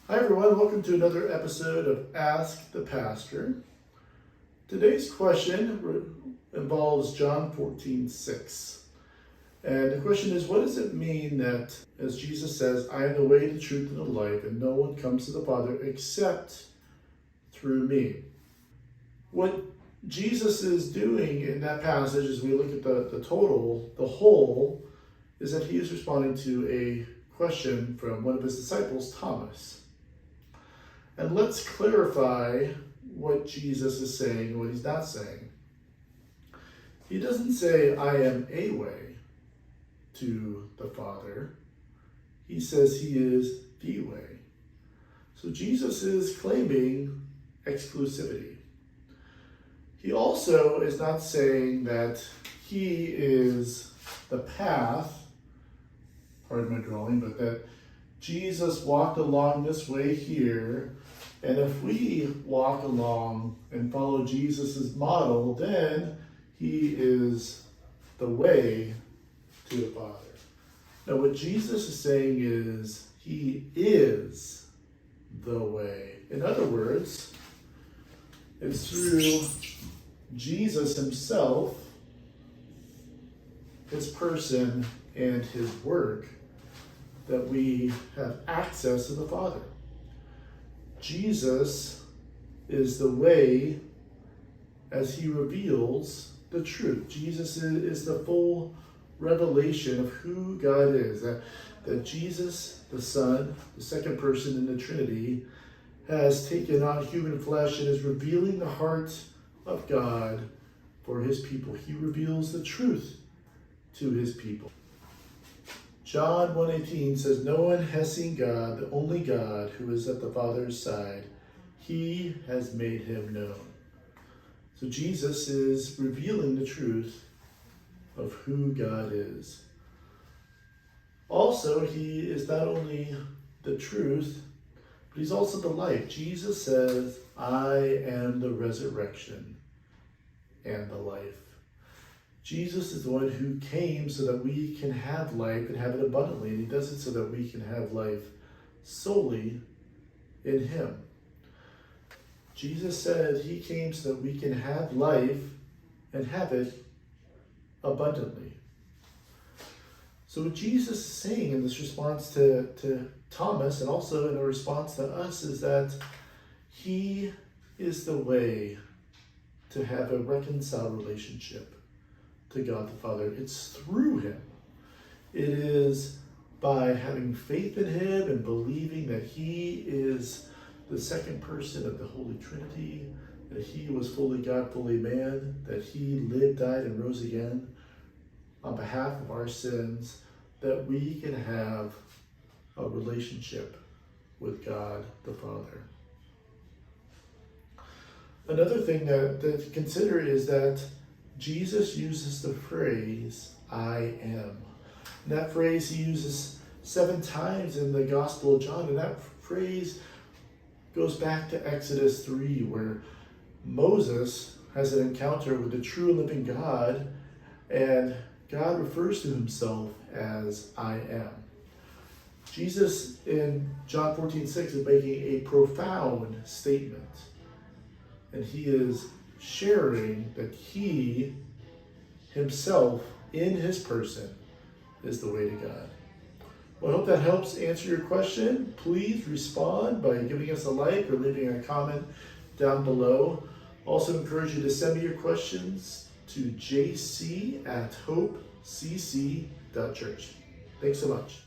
Hi everyone, welcome to another episode of Ask the Pastor. Today's question involves John 14:6. And the question is, what does it mean that, as Jesus says, I am the way, the truth, and the life, and no one comes to the Father except through me? What Jesus is doing in that passage, as we look at the whole, is that he is responding to a question from one of his disciples, Thomas. And let's clarify what Jesus is saying and what he's not saying. He doesn't say, I am a way to the Father. He says he is the way. So Jesus is claiming exclusivity. He also is not saying that he is the path, pardon my drawing, but that Jesus walked along this way here, and if we walk along and follow Jesus' model, then he is the way to the Father. Now, what Jesus is saying is he is the way. In other words, it's through Jesus himself, his person, and his work that we have access to the Father. Jesus is the way as he reveals the truth. Jesus is the full revelation of who God is. That Jesus, the Son, the second person in the Trinity, has taken on human flesh and is revealing the heart of God for his people. He reveals the truth to his people. John 1:18 says, no one has seen God, the only God who is at the Father's side. He has made him known. So Jesus is revealing the truth of who God is. Also, he is not only the truth, but he's also the life. Jesus says, I am the resurrection and the life. Jesus is the one who came so that we can have life and have it abundantly. And he does it so that we can have life solely in him. Jesus said he came so that we can have life and have it abundantly. So what Jesus is saying in this response to Thomas, and also in a response to us, is that he is the way to have a reconciled relationship to God the Father. It's through him. It is by having faith in him and believing that he is the second person of the Holy Trinity, that he was fully God, fully man, that he lived, died, and rose again on behalf of our sins, that we can have a relationship with God the Father. Another thing to consider is that Jesus uses the phrase, I am. And that phrase he uses 7 times in the Gospel of John, and that phrase goes back to Exodus 3, where Moses has an encounter with the true and living God, and God refers to himself as I am. Jesus in John 14:6 is making a profound statement, and he is sharing that he himself in his person is the way to God. Well, I hope that helps answer your question. Please respond by giving us a like or leaving a comment down below. Also encourage you to send me your questions to jc@hopecc.church. Thanks so much.